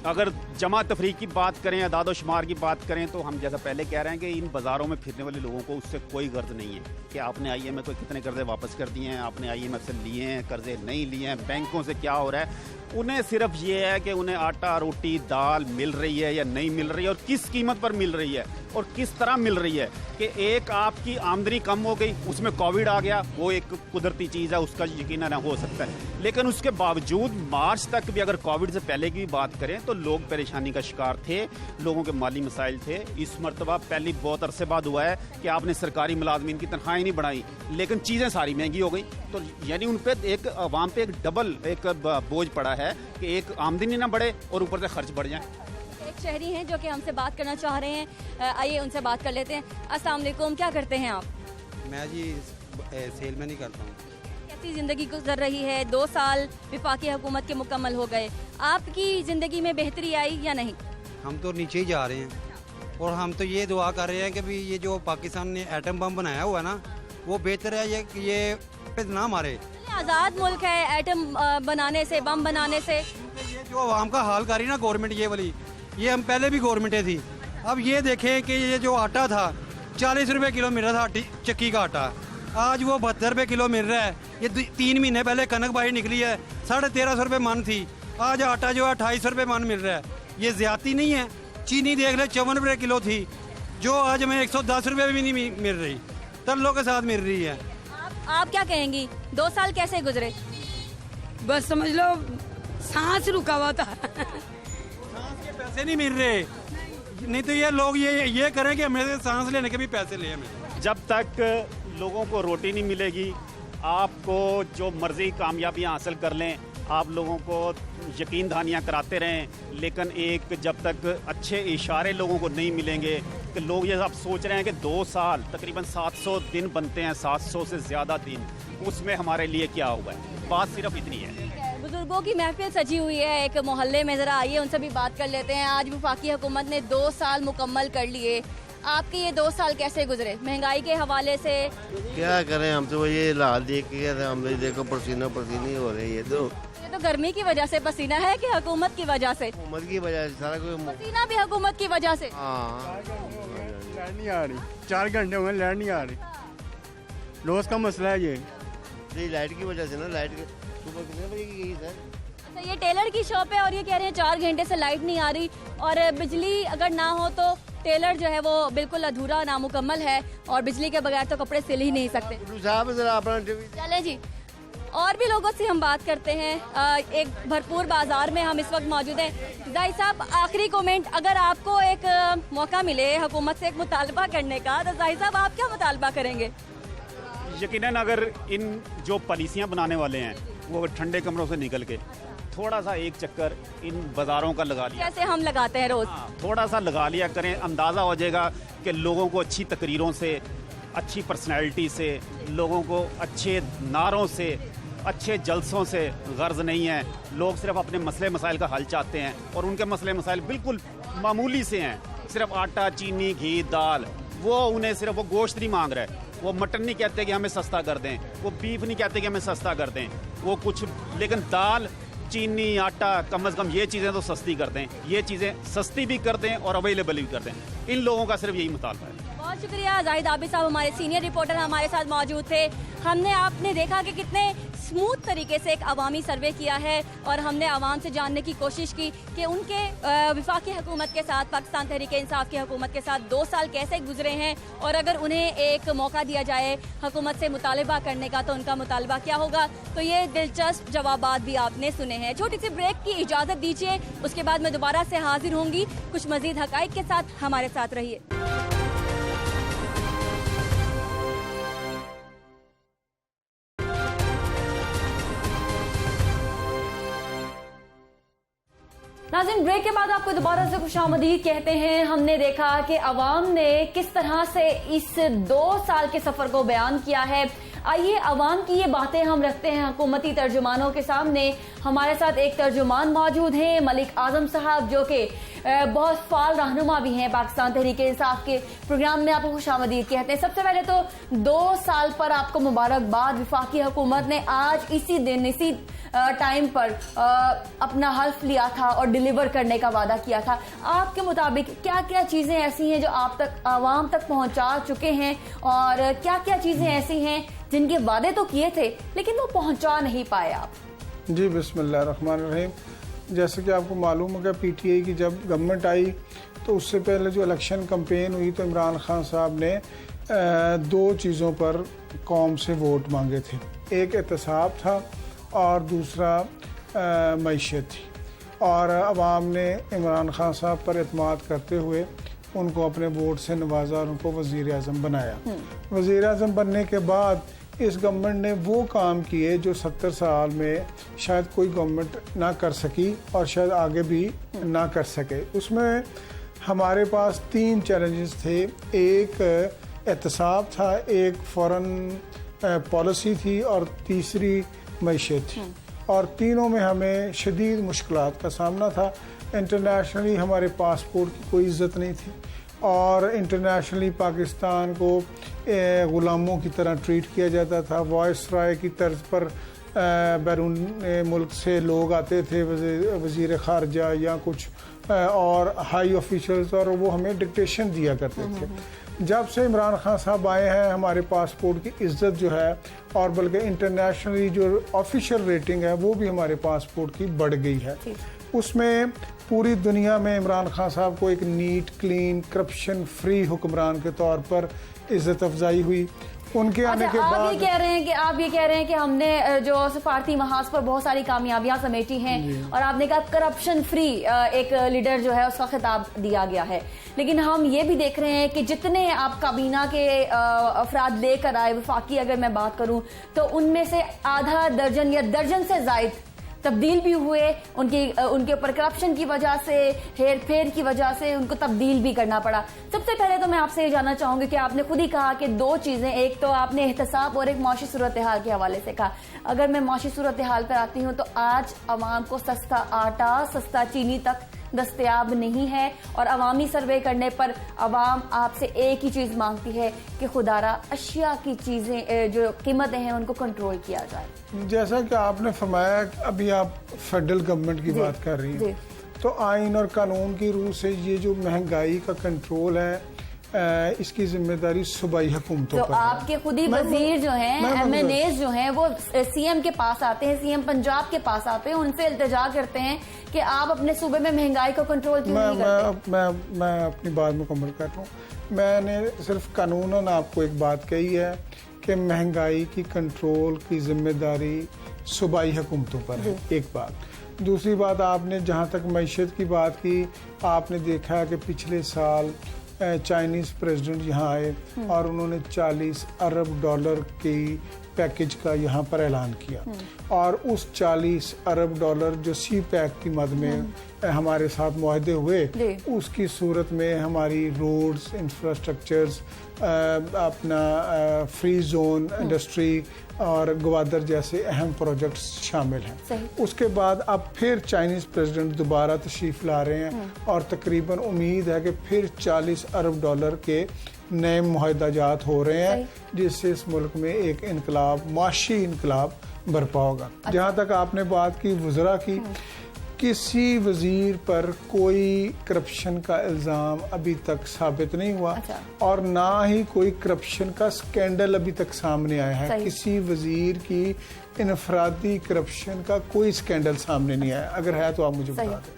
N: अगर जमा तफरीक की बात करें, अदाद शुमार की बात करें, तो हम जैसा पहले कह रहे हैं कि इन बाज़ारों में फिरने वाले लोगों को उससे कोई गर्ज नहीं है कि आपने IMF को कितने कर्जे वापस कर दिए हैं, आपने IMF से लिए हैं, कर्जे नहीं लिए हैं, बैंकों से क्या हो रहा है। उन्हें सिर्फ ये है कि उन्हें आटा, रोटी, दाल मिल रही है या नहीं मिल रही है, और किस कीमत पर मिल रही है और किस तरह मिल रही है। कि एक आपकी आमदनी कम हो गई, उसमें कोविड आ गया, वो एक कुदरती चीज़ है, उसका यकीनन हो सकता है, लेकिन उसके बावजूद मार्च तक भी अगर कोविड से पहले की बात करें तो लोग परेशानी का शिकार थे, लोगों के माली मसाइल थे। इस मरतबा पहली बहुत अरसे बाद हुआ है कि आपने सरकारी मुलाजमीन की तनख्वाहें नहीं बढ़ाई, लेकिन चीज़ें सारी महंगी हो गई। तो यानी उन पर एक आवाम पे एक डबल एक बोझ पड़ा है कि एक आमदनी ना बढ़े और ऊपर से खर्च बढ़ जाए।
A: एक शहरी हैं जो कि हमसे बात करना चाह रहे हैं, आइए उनसे बात कर लेते हैं। अस्सलाम वालेकुम, क्या करते हैं आप?
T: मैं जी सेल में नहीं करता हूँ।
A: कैसी ज़िंदगी गुजर रही है? 2 साल वफाकी हुकूमत के मुकम्मल हो गए, आपकी ज़िंदगी में बेहतरी आई या नहीं?
T: हम तो नीचे ही जा रहे हैं और हम तो ये दुआ कर रहे हैं कि भी ये जो पाकिस्तान ने एटम बम बनाया हुआ है ना, वो बेहतर है ये ना मारे।
A: आज़ाद मुल्क है, एटम बनाने से, बम बनाने से।
T: ये जो आवाम का हाल कर रही ना गवर्नमेंट, ये वाली, ये हम पहले भी गवर्नमेंटें थी। अब ये देखें कि ये जो आटा था 40 रुपए किलो मिल रहा था चक्की का आटा, आज वो 72 रुपए किलो मिल रहा है। ये 3 महीने पहले कनक बाई निकली है, 1350 रुपए मन थी, आज आटा जो है 2800 रुपए मन मिल रहा है। ये ज्यादती नहीं है? चीनी देख ले 54 रुपए किलो थी, जो आज हमें 110 रुपए भी नहीं मिल रही, तल्लों के साथ मिल रही है।
A: आप क्या कहेंगी, 2 साल कैसे गुजरे?
E: बस समझ लो सांस रुका हुआ था।
T: सांस के पैसे नहीं मिल रहे, नहीं तो ये लोग ये करें कि हमें सांस लेने के भी पैसे ले हमें।
N: जब तक लोगों को रोटी नहीं मिलेगी, आपको जो मर्जी कामयाबियां हासिल कर लें, आप लोगों को यकीन दहानियाँ कराते रहें, लेकिन एक जब तक अच्छे इशारे लोगों को नहीं मिलेंगे कि लोग ये आप सोच रहे हैं कि 2 साल तकरीबन 700 दिन बनते हैं, 700 से ज़्यादा दिन, उसमें हमारे लिए क्या हुआ है। बात सिर्फ इतनी है।
A: बुजुर्गों की महफिल सजी हुई है एक मोहल्ले में, ज़रा आइए उनसे भी बात कर लेते हैं। आज वफाकी हुकूमत ने 2 साल मुकम्मल कर लिए, आपके ये 2 साल कैसे गुजरे महंगाई के हवाले से?
R: क्या करें, हम तो ये हाल देख के हम देखो पसीना पसीनी हो रही है।
A: ये तो गर्मी की वजह से पसीना है कि हुकूमत की वजह से?
R: हुकूमत की वजह से सारा कुछ।
A: पसीना भी हुकूमत की वजह से?
U: लाइट नहीं आ रही, 4 घंटे हो गए लाइट नहीं आ रही, रोज का मसला है ये
R: लाइट की वजह से ना। लाइट सुबह कितने बजे की गई सर?
A: अच्छा, ये टेलर की शॉप है और ये कह रहे हैं 4 घंटे से लाइट नहीं आ रही, और बिजली अगर ना हो तो टेलर जो है वो बिल्कुल अधूरा, नामुकम्मल है, और बिजली के बगैर तो कपड़े सिल ही नहीं सकते।
R: साहब जरा अपना
A: चले जी, और भी लोगों से हम बात करते हैं। एक भरपूर बाजार में हम इस वक्त मौजूद हैं। जाहिद साहब, आखिरी कमेंट, अगर आपको एक मौका मिले हुकूमत से एक मुतालबा करने का, तो जाहिद साहब आप क्या मुतालबा करेंगे?
N: यकीनन अगर इन जो पॉलिसियां बनाने वाले हैं वो ठंडे कमरों से निकल के थोड़ा सा एक चक्कर इन बाज़ारों का लगा लिया,
A: जैसे हम लगाते हैं रोज,
N: थोड़ा सा लगा लिया करें, अंदाज़ा हो जाएगा कि लोगों को अच्छी तकरीरों से, अच्छी पर्सनैलिटी से, लोगों को अच्छे नारों से, अच्छे जलसों से गर्ज नहीं है। लोग सिर्फ अपने मसले मसाइल का हल चाहते हैं और उनके मसले मसाइल बिल्कुल मामूली से हैं। सिर्फ आटा, चीनी, घी, दाल, वो उन्हें सिर्फ वो गोश्त नहीं मांग रहे, वो मटन नहीं कहते कि हमें सस्ता कर दें, वो बीफ नहीं कहते कि हमें सस्ता कर दें, वो कुछ, लेकिन दाल, चीनी, आटा, कम से कम ये चीज़ें तो सस्ती कर दें, ये चीज़ें सस्ती भी कर दें और अवेलेबल भी कर दें। इन लोगों का सिर्फ यही मुतालबा है।
A: बहुत शुक्रिया जाहिद आबिद साहब, हमारे सीनियर रिपोर्टर हमारे साथ मौजूद थे। आपने देखा कि कितने स्मूथ तरीके से एक अवामी सर्वे किया है और हमने आवाम से जानने की कोशिश की कि उनके वफाकी हुकूमत के साथ, पाकिस्तान तहरीक इंसाफ की हुकूमत के साथ 2 साल कैसे गुजरे हैं, और अगर उन्हें एक मौका दिया जाए हुकूमत से मुतालबा करने का तो उनका मुतालबा क्या होगा। तो ये दिलचस्प जवाबात भी आपने सुने हैं। छोटी सी ब्रेक की इजाज़त दीजिए, उसके बाद मैं दोबारा से हाजिर होंगी कुछ मज़ीद हक़ाइक़ के साथ। हमारे साथ रहिए। नाज़रीन, ब्रेक के बाद आपको दोबारा से खुशामदीद कहते हैं। हमने देखा कि अवाम ने किस तरह से इस 2 साल के सफर को बयान किया है। आइए अवाम की ये बातें हम रखते हैं हुकूमती तर्जुमानों के सामने। हमारे साथ एक तर्जुमान मौजूद हैं, मलिक आजम साहब, जो कि बहुत फाल रहनुमा भी हैं पाकिस्तान तहरीक इंसाफ के। प्रोग्राम में आपको खुशामदीद कहते हैं। सबसे पहले तो 2 साल पर आपको मुबारकबाद। वफाकी हुकूमत ने आज इसी दिन, इसी टाइम पर अपना हल्फ लिया था और डिलीवर करने का वादा किया था। आपके मुताबिक क्या क्या चीजें ऐसी हैं जो आप तक, आवाम तक पहुंचा चुके हैं, और क्या क्या चीजें ऐसी हैं जिनके वादे तो किए थे लेकिन वो पहुंचा नहीं पाए आप?
C: जी, बिस्मिल्लाहिर्रहमानिर्रहीम। जैसे कि आपको मालूम होगा, पीटीआई की जब गवर्नमेंट आई तो उससे पहले जो इलेक्शन कैंपेन हुई तो इमरान खान साहब ने 2 चीज़ों पर कौम से वोट मांगे थे। एक एहतसाब था और दूसरा मईशत थी, और अवाम ने इमरान खान साहब पर एतमाद करते हुए उनको अपने वोट से नवाजा और उनको वज़ीर आज़म बनाया। वज़ीर आज़म बनने के बाद इस गवर्नमेंट ने वो काम किए जो 70 साल में शायद कोई गवर्नमेंट ना कर सकी और शायद आगे भी ना कर सके। उसमें हमारे पास 3 चैलेंजेस थे। एक एहतसाब था, एक फॉरेन पॉलिसी थी और तीसरी मईशत थी, और तीनों में हमें शदीद मुश्किलात का सामना था। इंटरनेशनली हमारे पासपोर्ट की कोई इज़्ज़त नहीं थी और इंटरनेशनली पाकिस्तान को ग़ुलामों की तरह ट्रीट किया जाता था। वॉइस राय की तर्ज पर बैरून मुल्क से लोग आते थे, वज़ीर ख़ारजा या कुछ और हाई ऑफिशल्स, और वो हमें डिक्टेशन दिया करते थे। जब से इमरान खान साहब आए हैं, हमारे पासपोर्ट की इज़्ज़त जो है, और बल्कि इंटरनेशनली जो ऑफिशियल रेटिंग है वो भी हमारे पासपोर्ट की बढ़ गई है। उसमें पूरी दुनिया में इमरान खान साहब को एक नीट, क्लीन, करप्शन फ्री हुक्मरान के तौर पर इज़्ज़त अफजाई हुई। उनके आने के बाद
A: आप ये कह रहे हैं कि हमने जो सफारती महाज पर बहुत सारी कामयाबियां समेटी हैं, और आपने कहा करप्शन फ्री एक लीडर जो है उसका खिताब दिया गया है। लेकिन हम ये भी देख रहे हैं कि जितने आप काबीना के अफराद लेकर आए, वफाकी अगर मैं बात करूं तो उनमें से आधा दर्जन या दर्जन से ज्यादा तब्दील भी हुए। उनके ऊपर करप्शन की वजह से, हेर फेर की वजह से उनको तब्दील भी करना पड़ा। सबसे पहले तो मैं आपसे ये जानना चाहूंगी कि आपने खुद ही कहा कि 2 चीजें, एक तो आपने एहतसाब और एक मौशी सूरत हाल के हवाले से कहा। अगर मैं मौशी सूरत हाल पर आती हूँ तो आज अवाम को सस्ता आटा, सस्ता चीनी तक दस्तयाब नहीं है, और अवामी सर्वे करने पर अवाम आपसे एक ही चीज मांगती है कि खुदारा अशिया की चीजें जो कीमतें हैं उनको कंट्रोल किया जाए।
C: जैसा कि आपने फरमाया, अभी आप फेडरल गवर्नमेंट की बात कर रही हैं, तो आइन और कानून की रूह से ये जो महंगाई का कंट्रोल है, इसकी जिम्मेदारी सूबाई हुकूमतों पर है।
A: आपके खुद ही वजीर जो हैं, MNAs जो हैं, वो CM के पास आते हैं, CM पंजाब के पास आते हैं, उनसे इल्तिजा करते हैं कि आप अपने सूबे में महंगाई को कंट्रोल क्यों नहीं करते?
C: मैं अपनी बात मुकम्मल कर रहा हूँ। मैंने सिर्फ कानूनन आपको एक बात कही है कि महंगाई की कंट्रोल की जिम्मेदारी सूबाई हुकूमतों पर है, एक बात। दूसरी बात, आपने जहाँ तक मईशत की बात की, आपने देखा कि पिछले साल चाइनीज़ प्रेसिडेंट यहाँ आए और उन्होंने 40 अरब डॉलर की पैकेज का यहाँ पर ऐलान किया, और उस 40 अरब डॉलर जो सी पैक की मद में हमारे साथ मुआहदे हुए, उसकी सूरत में हमारी रोड्स, इंफ्रास्ट्रक्चर्स, अपना फ्री जोन इंडस्ट्री और गवादर जैसे अहम प्रोजेक्ट्स शामिल हैं। उसके बाद अब फिर चाइनीज़ प्रेसिडेंट दोबारा तशरीफ़ ला रहे हैं और तकरीबन उम्मीद है कि फिर 40 अरब डॉलर के नए मुआहदाजात हो रहे हैं, जिससे इस मुल्क में एक इनकलाब, माशी इनकलाब बरपा होगा। जहाँ तक आपने बात की वज़रा की, किसी वजीर पर कोई करप्शन का इल्ज़ाम अभी तक साबित नहीं हुआ, और ना ही कोई करप्शन का स्कैंडल अभी तक सामने आया है। किसी वजीर की इनफरादी करप्शन का कोई स्कैंडल सामने नहीं आया। अगर है तो आप मुझे बता दें।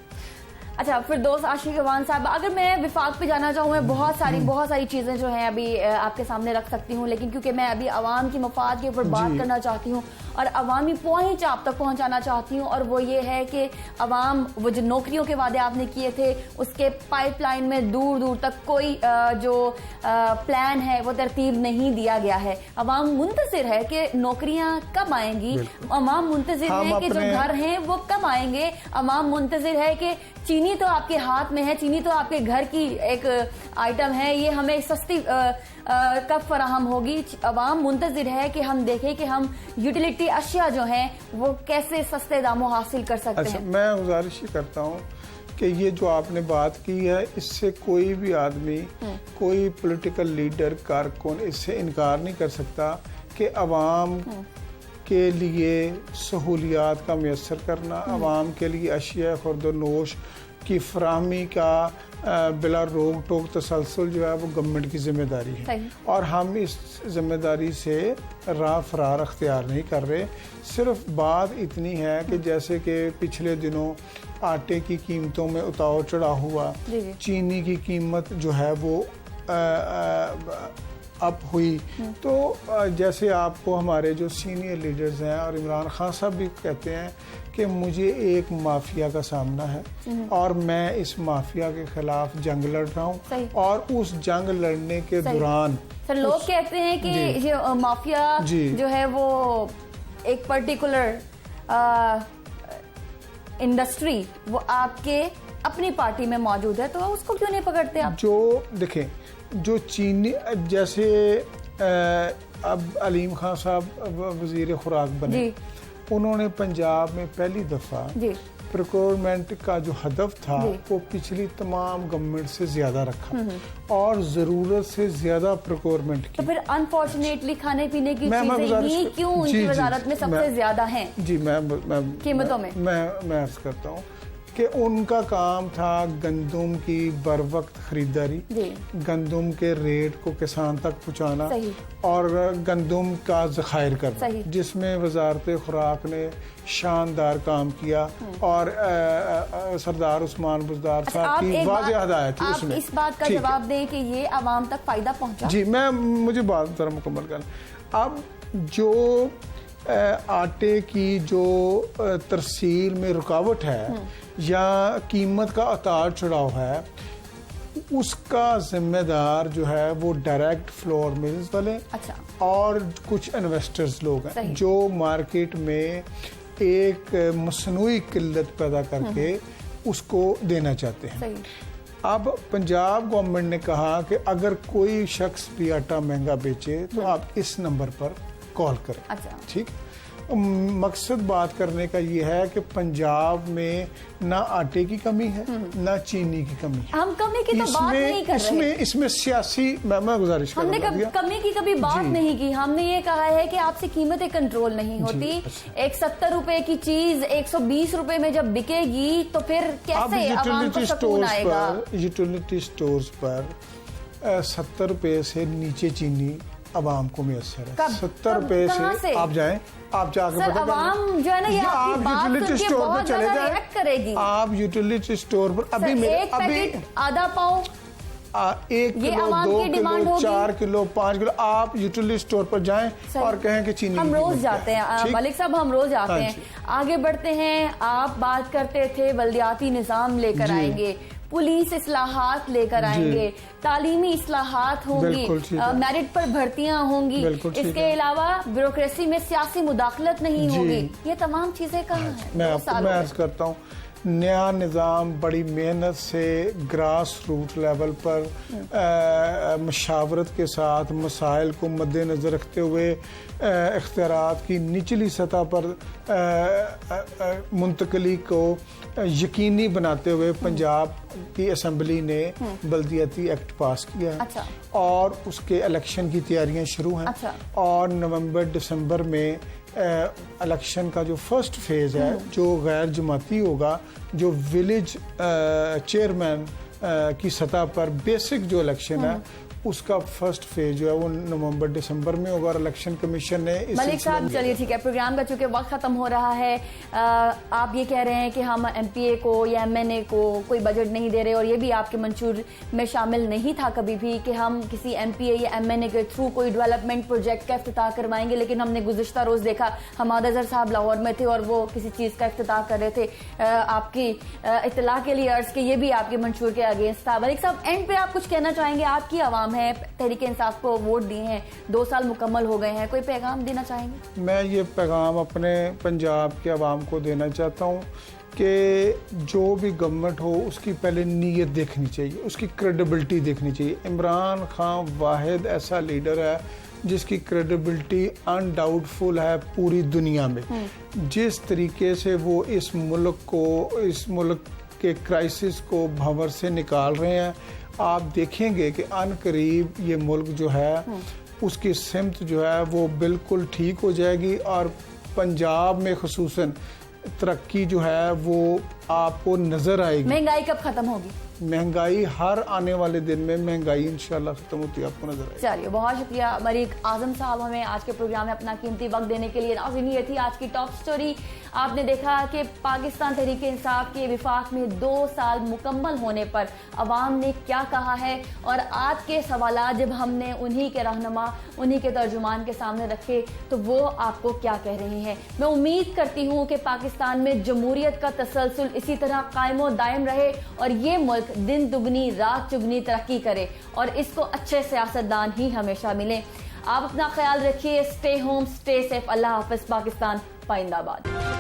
A: अच्छा, फिर दोस्त आशिक अवान साहब, अगर मैं विफाक पे जाना चाहूँ, मैं बहुत सारी चीज़ें जो हैं अभी आपके सामने रख सकती हूँ, लेकिन क्योंकि मैं अभी आवाम की मफाद के ऊपर बात करना चाहती हूँ और अवामी पॉइंट आप तक पहुँचाना चाहती हूँ, और वो ये है कि अवाम, वो जो नौकरियों के वादे आपने किए थे, उसके पाइपलाइन में दूर दूर तक कोई जो प्लान है वो तरतीब नहीं दिया गया है। अवाम मुंतज़िर है कि नौकरियाँ कब आएंगी, अवाम मुंतज़िर है कि जो घर हैं वो कब आएंगे, अवाम मुंतज़िर है कि चीनी तो आपके हाथ में है, चीनी तो आपके घर की एक आइटम है, ये हमें सस्ती कब फराहम होगी। अवाम मुंतज़िर है कि हम देखें कि हम यूटिलिटी अशिया जो हैं वो कैसे सस्ते दामों हासिल कर सकते हैं।
C: मैं गुजारिश ही करता हूँ कि ये जो आपने बात की है, इससे कोई भी आदमी, कोई पॉलिटिकल लीडर, कारकुन इससे इनकार नहीं कर सकता कि अवाम के लिए सहूलियात का मैसर करना, अवाम के लिए अशिया खुर्दोनोश की फराहमी का बिला रोक टोक तसलसल जो है वो गवर्नमेंट की जिम्मेदारी है, और हम इस जिम्मेदारी से राह फरार अख्तियार नहीं कर रहे। सिर्फ बात इतनी है कि जैसे कि पिछले दिनों आटे की कीमतों में उतार चढ़ाव हुआ, चीनी की कीमत जो है वो अप हुई, तो जैसे आपको हमारे जो सीनियर लीडर्स हैं और इमरान खान साहब भी कहते हैं कि मुझे एक माफिया का सामना है और मैं इस माफिया के खिलाफ जंग लड़ रहा हूँ, और उस जंग लड़ने के दौरान
A: सर लोग कहते हैं कि ये माफिया जो है वो एक पर्टिकुलर इंडस्ट्री वो आपके अपनी पार्टी में मौजूद है, तो उसको क्यों नहीं पकड़ते आप?
C: जो देखें, जो चीनी, जैसे अब अलीम खान साहब वजीर खुराक बने, उन्होंने पंजाब में पहली दफा प्रोक्योरमेंट का जो हदफ था वो पिछली तमाम गवर्नमेंट से ज्यादा रखा और जरूरत से ज्यादा प्रोक्योरमेंट की।
A: तो फिर अनफॉर्चुनेटली खाने पीने की चीजें ही क्यों उनकी वजारत में सबसे ज्यादा हैं?
C: जी, मैं
A: कीमतों में
C: मैं अर्ज करता हूँ कि उनका काम था गंदम की बर वक्त खरीदारी, गंदम के रेट को किसान तक पहुँचाना और गंदम का ज़खायर करना, जिसमें वजारत खुराक ने शानदार काम किया और सरदार उस्मान बुज़दार साहब की वाज़ेह हदायत थी उसमें।
A: इस बात का जवाब दें कि ये आवाम तक फायदा पहुँचा?
C: जी, मुझे बात जरा मुकम्मल करना। अब जो आटे की जो तरसील में रुकावट है या कीमत का उतार चढ़ाव है, उसका जिम्मेदार जो है वो डायरेक्ट फ्लोर मिल्स वाले और कुछ इन्वेस्टर्स लोग हैं जो मार्केट में एक मसनूई किल्लत पैदा करके उसको देना चाहते हैं। अब पंजाब गवर्नमेंट ने कहा कि अगर कोई शख्स भी आटा महंगा बेचे तो आप इस नंबर पर कॉल करें। ठीक, मकसद बात करने का ये है कि पंजाब में ना आटे की कमी है ना चीनी की कमी है।
A: हम कमी की तो बात नहीं कर रहे।
C: इसमें सियासी मैं गुजारिश
A: हमने कमी की कभी बात नहीं की। हमने ये कहा है कि आपसे कीमतें कंट्रोल नहीं होती। एक 70 रुपए की चीज 120 रुपए में जब बिकेगी तो फिर कैसे आवाम को सुकून आएगा?
C: यूटिलिटी स्टोर्स पर 70 रुपए से नीचे चीनी आवाम को मैसर है। 70 रुपए से आप जाएं, आप जाकर पता
A: करें, जो है ना, ये
C: आप यूटिलिटी स्टोर पर चले जाएं,
A: करेगी।
C: आप यूटिलिटी स्टोर पर अभी
A: आधा पाव
C: 1
A: ये
C: किलो,
A: आवाम
C: 2
A: की डिमांड
C: किलो,
A: होगी।
C: 4 किलो, 5 किलो आप यूटिलिटी स्टोर पर जाएं
A: सही।
C: और कहें कि चीनी
A: हम
C: नहीं
A: रोज
C: मिलती
A: जाते हैं
C: ठीक?
A: मलिक साहब, हम रोज जाते
C: हाँ
A: हैं।
C: जी।
A: आगे बढ़ते हैं। आप बात करते थे बल्दियाती निज़ाम लेकर
C: जी।
A: आएंगे, पुलिस इस्लाहात लेकर
C: जी।
A: आएंगे, तालीमी इस्लाहात होंगी,
C: बिल्कुल ठीक है।
A: मेरिट पर भर्तियां होंगी,
C: बिल्कुल ठीक
A: इसके
C: है।
A: अलावा ब्यूरोक्रेसी में सियासी मुदाखलत नहीं
C: जी।
A: होगी। ये तमाम चीजें कहाँ हैं?
C: मैं
A: 2
C: आपको
A: साल
C: मैं
A: हो
C: अर्ज करता हूँ, नया निज़ाम बड़ी मेहनत से ग्रास रूट लेवल पर मशावरत के साथ मसाइल को मद्देनज़र रखते हुए इख्तियारात की निचली सतह पर मुंतकली को यकीनी बनाते हुए पंजाब की असम्बली ने बल्दियाती एक्ट पास किया है।
A: अच्छा।
C: और उसके इलेक्शन की तैयारियां शुरू हैं।
A: अच्छा।
C: और नवंबर दिसंबर में इलेक्शन का जो फर्स्ट फेज है जो गैर जमाती होगा, जो विलेज चेयरमैन की सतह पर बेसिक जो इलेक्शन है उसका फर्स्ट फेज जो है वो नवंबर दिसंबर में होगा। और इलेक्शन कमीशन ने इस
A: मलिक
C: सिलसिले
A: साहब
C: में
A: चलिए ठीक है, प्रोग्राम का चूंकि वक्त खत्म हो रहा है, आप ये कह रहे हैं कि हम एमपीए को या एमएनए को कोई बजट नहीं दे रहे, और ये भी आपके मंशूर में शामिल नहीं था कभी भी कि हम किसी एमपीए या एमएनए के थ्रू कोई डेवलपमेंट प्रोजेक्ट का इफ्तिताह करवाएंगे। लेकिन हमने गुज़िश्ता रोज देखा हमाद अजहर साहब लाहौर में थे और वो किसी चीज़ का इफ्तिताह कर रहे थे। आपकी इत्तला के लिए अर्ज के ये भी आपके मंशूर के अगेंस्ट था। मलिक साहब, एंड पे आप कुछ कहना चाहेंगे? आपकी आवाम है, तहरीक इंसाफ को वोट दिए हैं, 2 साल मुकम्मल हो गए हैं, कोई पैगाम देना चाहेंगे?
C: मैं ये पैगाम अपने पंजाब के अवाम को देना चाहता हूँ कि जो भी गवर्नमेंट हो उसकी पहले नीयत देखनी चाहिए, उसकी क्रेडिबिलिटी देखनी चाहिए। इमरान खान वाहिद ऐसा लीडर है जिसकी क्रेडिबिलिटी अनडाउटफुल है पूरी दुनिया में। जिस तरीके से वो इस मुल्क के क्राइसिस को भंवर से निकाल रहे हैं, आप देखेंगे कि अनकरीब ये मुल्क जो है उसकी सिमत जो है वो बिल्कुल ठीक हो जाएगी। और पंजाब में खुसूसन तरक्की जो है वो आपको नजर आएगी।
A: महंगाई कब खत्म होगी?
C: महंगाई हर आने वाले दिन में महंगाई इंशाल्लाह खत्म होती है, आपको नजर आएगी।
A: चलिए, बहुत शुक्रिया मलिक आजम साहब हमें आज के प्रोग्राम में अपना कीमती वक्त देने के लिए। नाज़रीन, ये थी आज की टॉप स्टोरी। आपने देखा कि पाकिस्तान तहरीक इंसाफ के विफाक में 2 साल मुकम्मल होने पर अवाम ने क्या कहा है, और आज के सवाल जब हमने उन्हीं के रहनुमा, उन्हीं के तर्जुमान के सामने रखे तो वो आपको क्या कह रहे हैं। मैं उम्मीद करती हूँ कि पाकिस्तान में जमहूरियत का तसलसल इसी तरह कायमो दायम रहे और ये मुल्क दिन दुगनी रात चुगनी तरक्की करे और इसको अच्छे सियासतदान ही हमेशा मिले। आप अपना ख्याल रखिए। Stay home, stay safe. अल्लाह हाफिज। पाकिस्तान पाइंदाबाद।